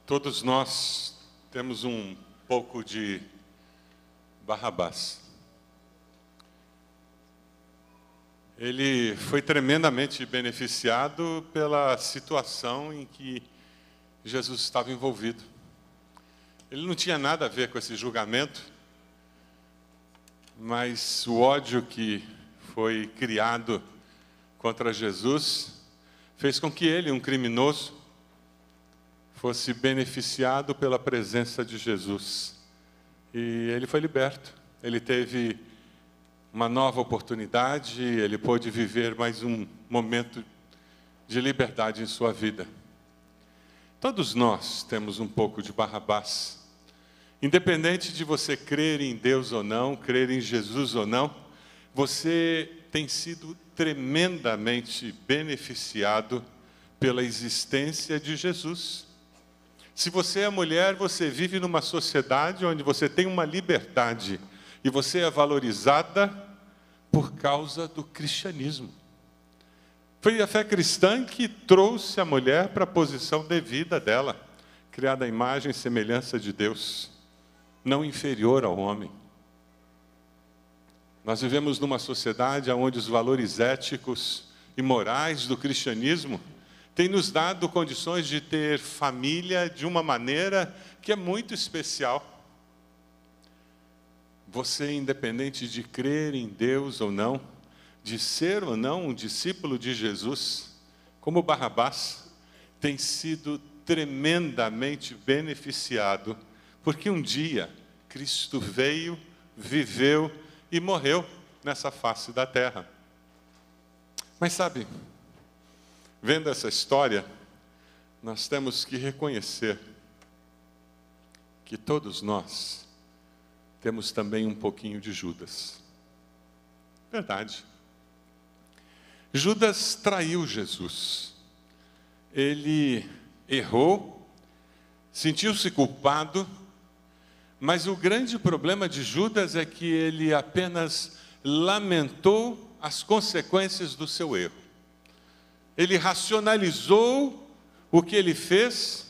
Todos nós temos um pouco de Barrabás. Ele foi tremendamente beneficiado pela situação em que Jesus estava envolvido. Ele não tinha nada a ver com esse julgamento, mas o ódio que foi criado contra Jesus fez com que ele, um criminoso, fosse beneficiado pela presença de Jesus. E ele foi liberto. Ele teve uma nova oportunidade, ele pôde viver mais um momento de liberdade em sua vida. Todos nós temos um pouco de Barrabás. Independente de você crer em Deus ou não, crer em Jesus ou não, você tem sido tremendamente beneficiado pela existência de Jesus. Se você é mulher, você vive numa sociedade onde você tem uma liberdade e você é valorizada por causa do cristianismo. Foi a fé cristã que trouxe a mulher para a posição devida dela, criada à imagem e semelhança de Deus, não inferior ao homem. Nós vivemos numa sociedade onde os valores éticos e morais do cristianismo têm nos dado condições de ter família de uma maneira que é muito especial. Você, independente de crer em Deus ou não, de ser ou não um discípulo de Jesus, como Barrabás, tem sido tremendamente beneficiado, porque um dia Cristo veio, viveu e morreu nessa face da terra. Mas sabe, vendo essa história, nós temos que reconhecer que todos nós temos também um pouquinho de Judas. Verdade. Judas traiu Jesus. Ele errou, sentiu-se culpado, mas o grande problema de Judas é que ele apenas lamentou as consequências do seu erro. Ele racionalizou o que ele fez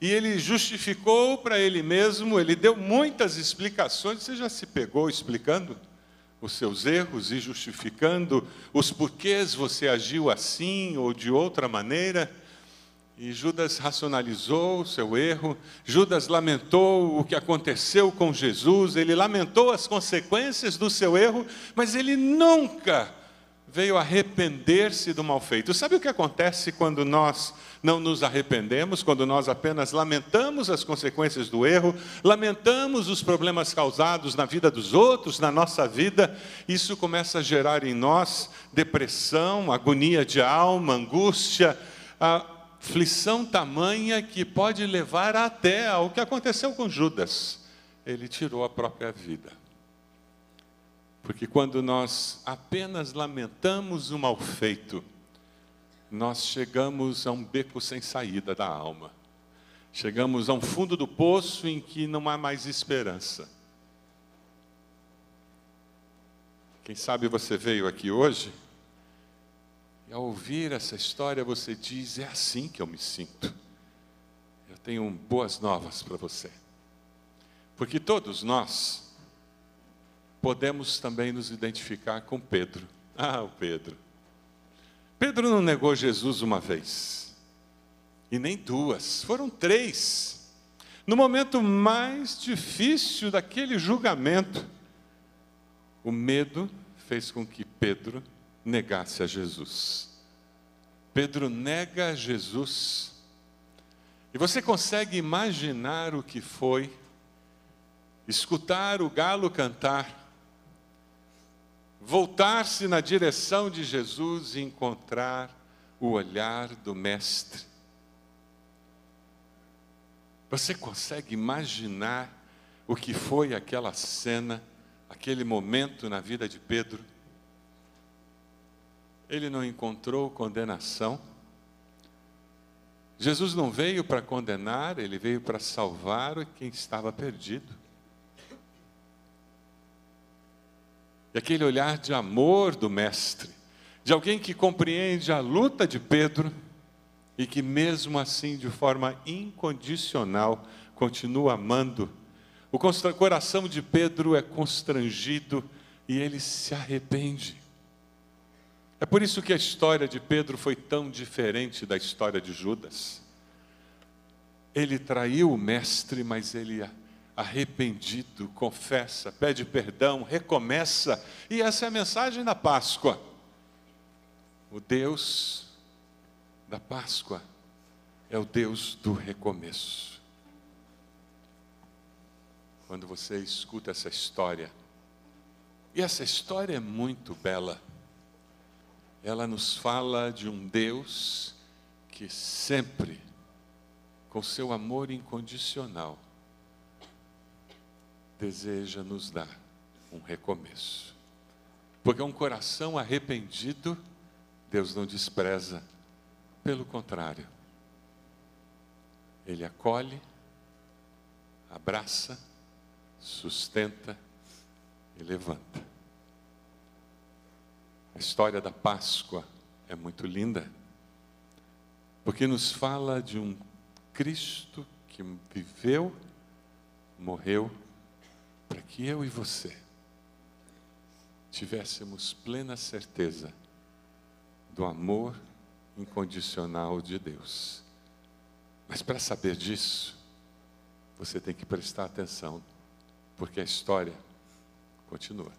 e ele justificou para ele mesmo, ele deu muitas explicações. Você já se pegou explicando os seus erros e justificando os porquês você agiu assim ou de outra maneira? E Judas racionalizou o seu erro, Judas lamentou o que aconteceu com Jesus, ele lamentou as consequências do seu erro, mas ele nunca veio arrepender-se do mal feito. Sabe o que acontece quando nós não nos arrependemos, quando nós apenas lamentamos as consequências do erro, lamentamos os problemas causados na vida dos outros, na nossa vida? Isso começa a gerar em nós depressão, agonia de alma, angústia, aflição tamanha que pode levar até ao que aconteceu com Judas. Ele tirou a própria vida. Porque quando nós apenas lamentamos o mal feito, nós chegamos a um beco sem saída da alma. Chegamos a um fundo do poço em que não há mais esperança. Quem sabe você veio aqui hoje e ao ouvir essa história você diz: é assim que eu me sinto. Eu tenho boas novas para você. Porque todos nós podemos também nos identificar com Pedro. O Pedro. Pedro não negou Jesus uma vez, e nem duas, foram 3. No momento mais difícil daquele julgamento, o medo fez com que Pedro negasse a Jesus. Pedro nega Jesus. E você consegue imaginar o que foi escutar o galo cantar, voltar-se na direção de Jesus e encontrar o olhar do Mestre? Você consegue imaginar o que foi aquela cena, aquele momento na vida de Pedro? Ele não encontrou condenação. Jesus não veio para condenar, ele veio para salvar quem estava perdido. E aquele olhar de amor do Mestre, de alguém que compreende a luta de Pedro, e que mesmo assim, de forma incondicional, continua amando. O coração de Pedro é constrangido e ele se arrepende. É por isso que a história de Pedro foi tão diferente da história de Judas. Ele traiu o mestre, mas ele, arrependido, confessa, pede perdão, recomeça. E essa é a mensagem da Páscoa. O Deus da Páscoa é o Deus do recomeço. Quando você escuta essa história, e essa história é muito bela, ela nos fala de um Deus que sempre, com seu amor incondicional, deseja nos dar um recomeço. Porque um coração arrependido, Deus não despreza, pelo contrário, Ele acolhe, abraça, sustenta e levanta. A história da Páscoa é muito linda, porque nos fala de um Cristo que viveu, morreu, para que eu e você tivéssemos plena certeza do amor incondicional de Deus. Mas para saber disso, você tem que prestar atenção, porque a história continua.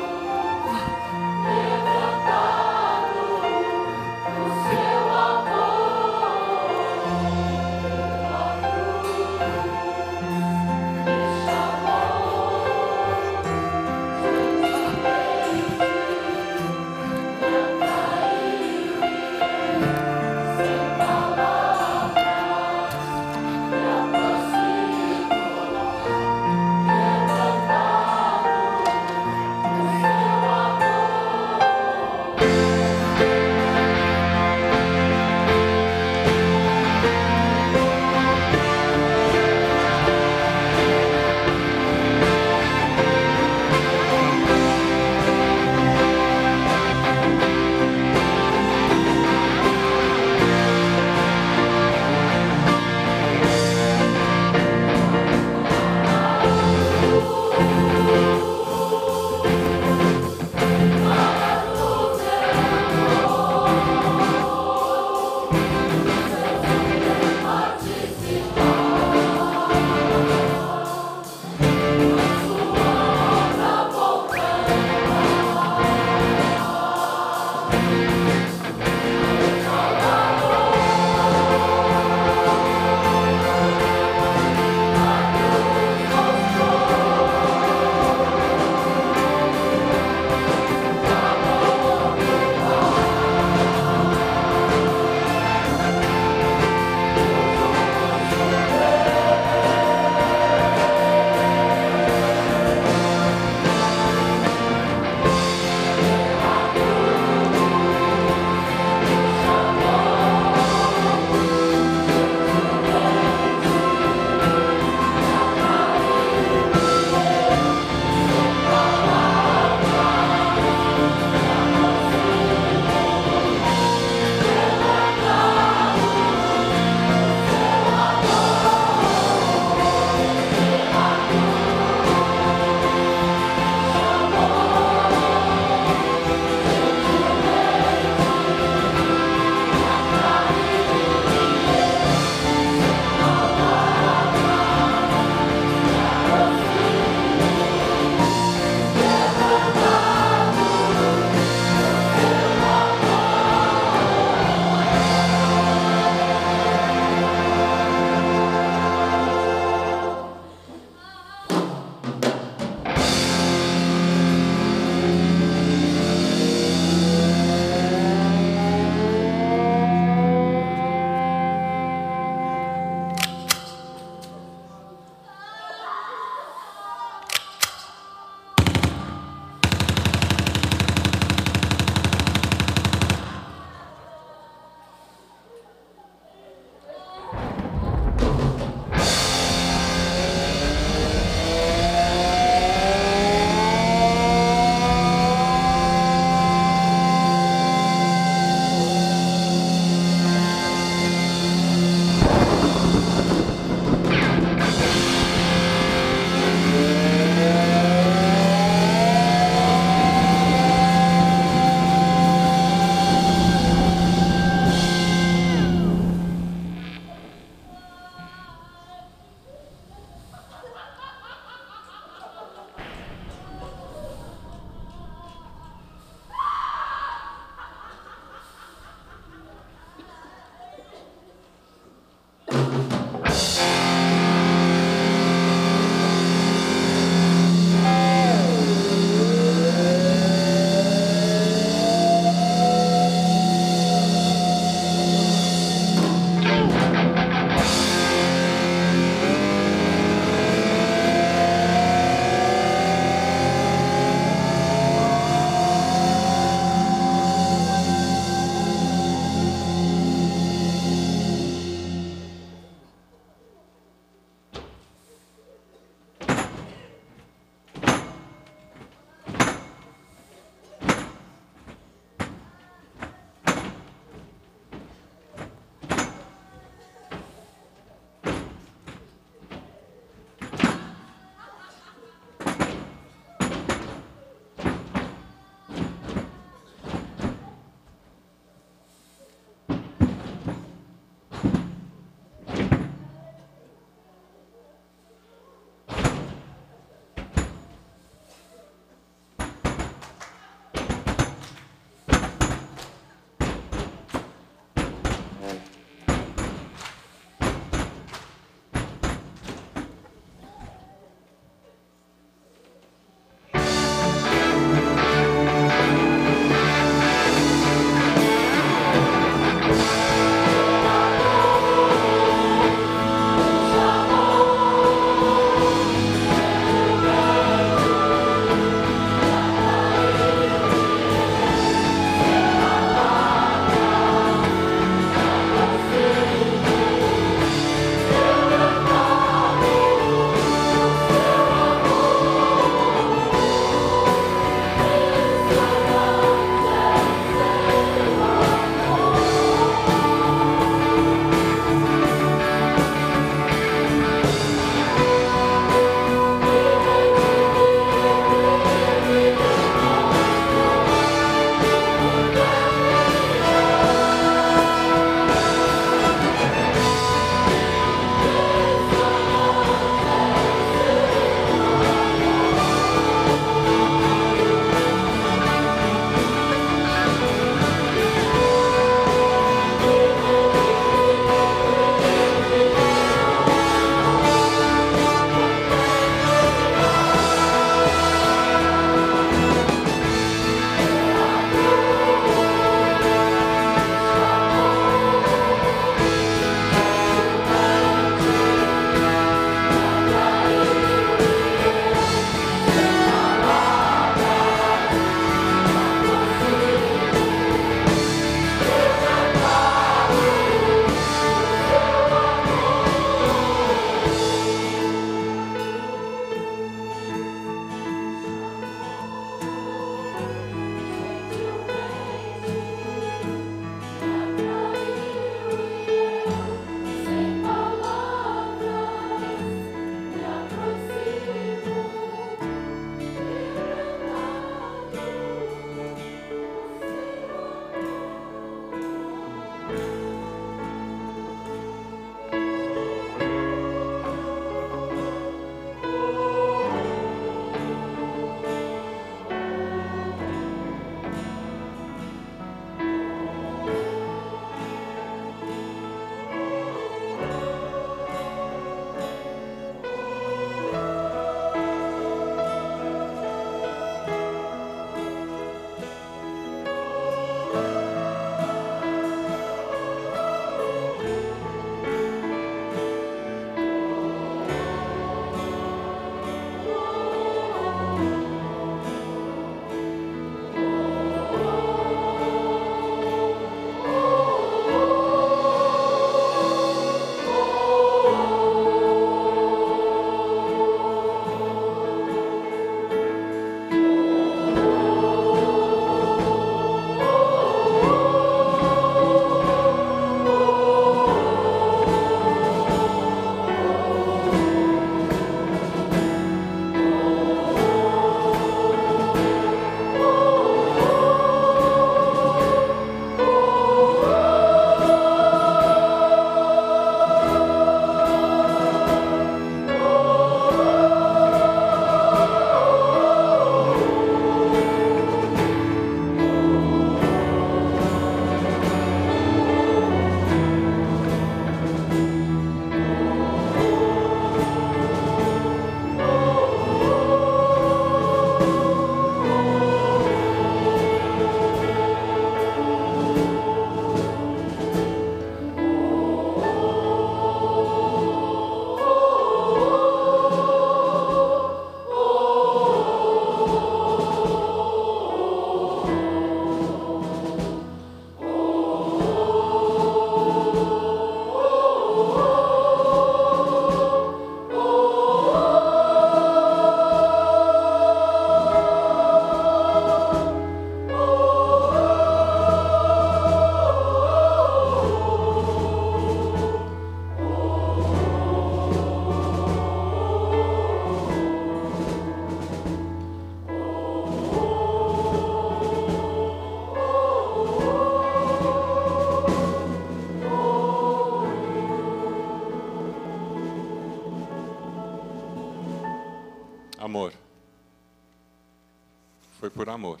foi por amor.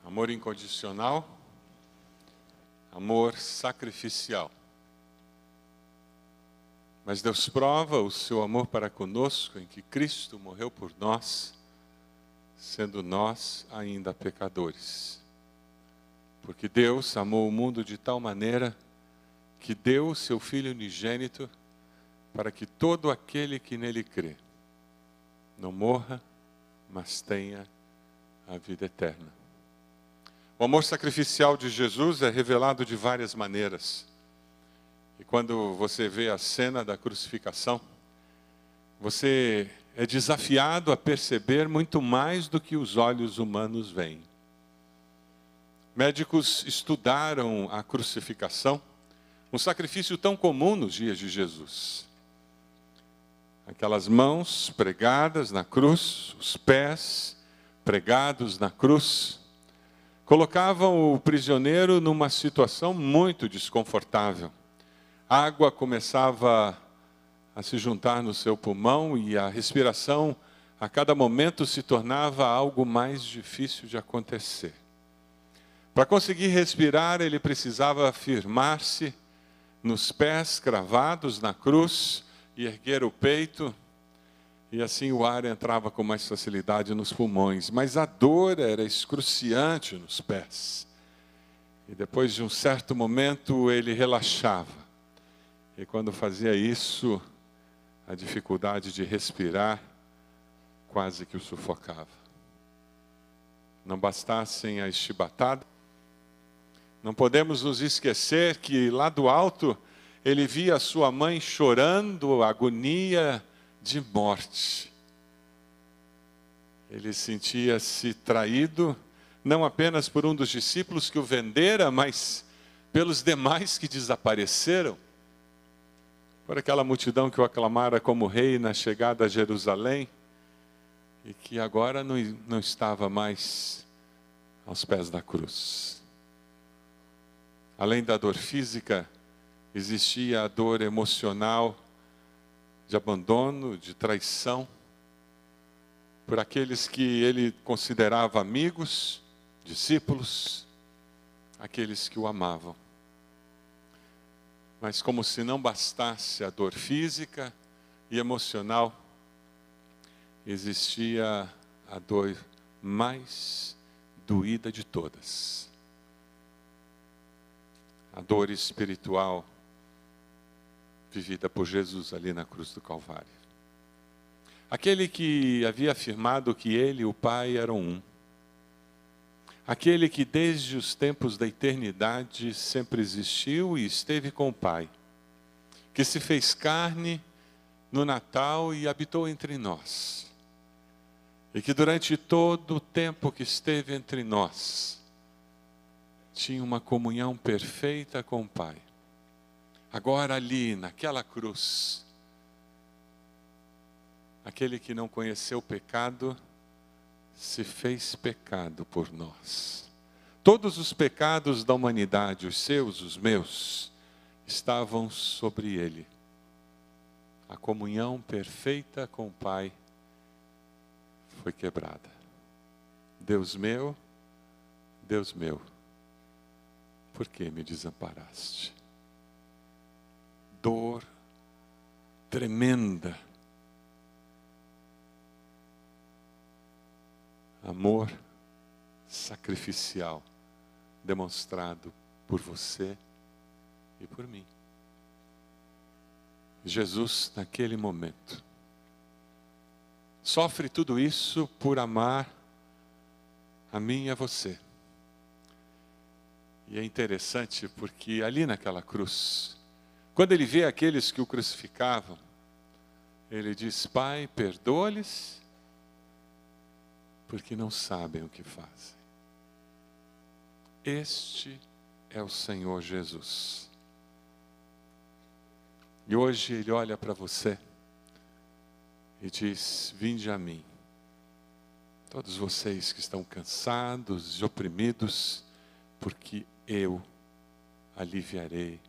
Amor incondicional, amor sacrificial. Mas Deus prova o seu amor para conosco em que Cristo morreu por nós, sendo nós ainda pecadores. Porque Deus amou o mundo de tal maneira que deu o seu Filho unigênito para que todo aquele que nele crê não morra, mas tenha a vida eterna. O amor sacrificial de Jesus é revelado de várias maneiras. E quando você vê a cena da crucificação, você é desafiado a perceber muito mais do que os olhos humanos veem. Médicos estudaram a crucificação, um sacrifício tão comum nos dias de Jesus. Aquelas mãos pregadas na cruz, os pés pregados na cruz, colocavam o prisioneiro numa situação muito desconfortável. A água começava a se juntar no seu pulmão e a respiração, a cada momento, se tornava algo mais difícil de acontecer. Para conseguir respirar, ele precisava firmar-se nos pés cravados na cruz e erguer o peito, e assim o ar entrava com mais facilidade nos pulmões. Mas a dor era excruciante nos pés. E depois de um certo momento, ele relaxava. E quando fazia isso, a dificuldade de respirar quase que o sufocava. Não bastassem as chibatadas, não podemos nos esquecer que lá do alto ele via sua mãe chorando, agonia de morte. Ele sentia-se traído, não apenas por um dos discípulos que o vendera, mas pelos demais que desapareceram. Por aquela multidão que o aclamara como rei na chegada a Jerusalém, e que agora não estava mais aos pés da cruz. Além da dor física, existia a dor emocional, de abandono, de traição, por aqueles que ele considerava amigos, discípulos, aqueles que o amavam. Mas como se não bastasse a dor física e emocional, existia a dor mais doída de todas. A dor espiritual vivida por Jesus ali na cruz do Calvário. Aquele que havia afirmado que ele e o Pai eram um. Aquele que desde os tempos da eternidade sempre existiu e esteve com o Pai. Que se fez carne no Natal e habitou entre nós. E que durante todo o tempo que esteve entre nós, tinha uma comunhão perfeita com o Pai. Agora ali, naquela cruz, aquele que não conheceu o pecado, se fez pecado por nós. Todos os pecados da humanidade, os seus, os meus, estavam sobre ele. A comunhão perfeita com o Pai foi quebrada. Deus meu, por que me desamparaste? Dor tremenda. Amor sacrificial demonstrado por você e por mim. Jesus, naquele momento, sofre tudo isso por amar a mim e a você. E é interessante porque ali naquela cruz, quando ele vê aqueles que o crucificavam, ele diz: Pai, perdoa-lhes, porque não sabem o que fazem. Este é o Senhor Jesus. E hoje ele olha para você e diz: vinde a mim, todos vocês que estão cansados e oprimidos, porque eu aliviarei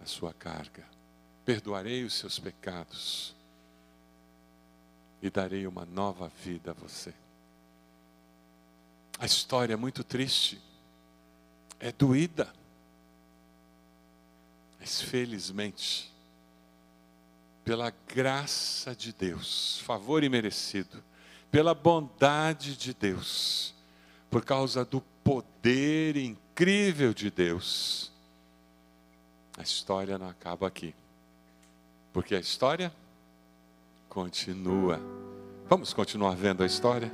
a sua carga, perdoarei os seus pecados e darei uma nova vida a você. A história é muito triste, é doída, mas felizmente, pela graça de Deus, favor imerecido, pela bondade de Deus, por causa do poder incrível de Deus, a história não acaba aqui, porque a história continua. Vamos continuar vendo a história?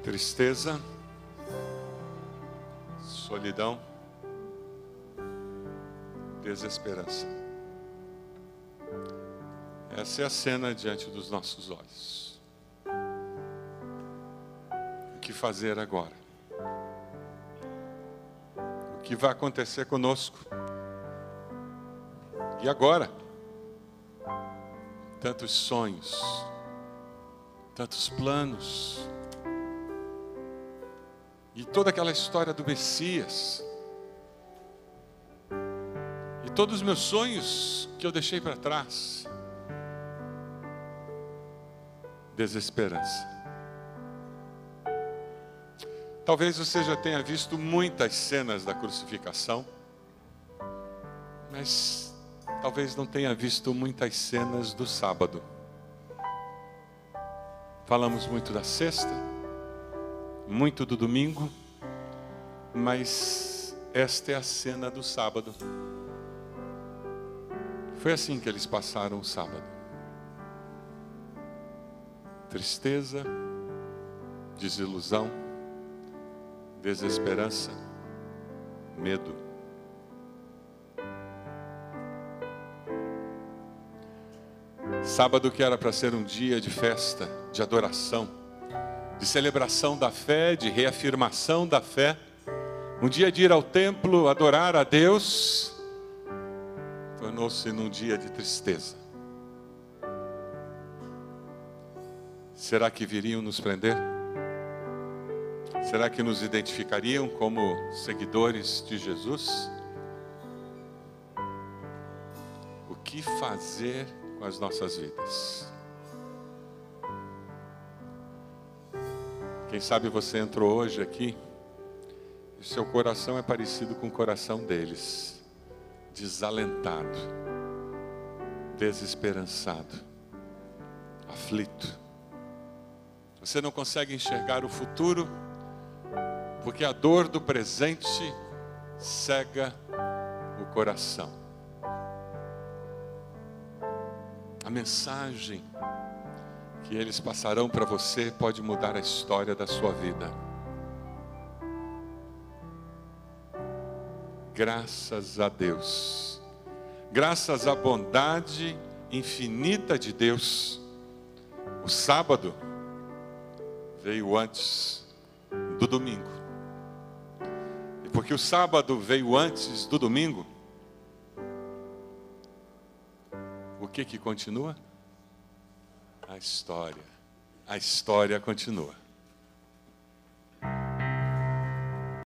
Tristeza, solidão, desesperança. Essa é a cena diante dos nossos olhos. O que fazer agora? O que vai acontecer conosco? E agora? Tantos sonhos, tantos planos, e toda aquela história do Messias, e todos os meus sonhos que eu deixei para trás. Desesperança. Talvez você já tenha visto muitas cenas da crucificação, mas talvez não tenha visto muitas cenas do sábado. Falamos muito da sexta, muito do domingo, mas esta é a cena do sábado. Foi assim que eles passaram o sábado. Tristeza, desilusão, desesperança, medo. Sábado que era para ser um dia de festa, de adoração, de celebração da fé, de reafirmação da fé, um dia de ir ao templo adorar a Deus, tornou-se num dia de tristeza. Será que viriam nos prender? Será que nos identificariam como seguidores de Jesus? O que fazer com as nossas vidas? Quem sabe você entrou hoje aqui e seu coração é parecido com o coração deles, desalentado, desesperançado, aflito. Você não consegue enxergar o futuro porque a dor do presente cega o coração. A mensagem que eles passarão para você pode mudar a história da sua vida. Graças a Deus, graças à bondade infinita de Deus, o sábado veio antes do domingo. E porque o sábado veio antes do domingo, o que continua? A história continua.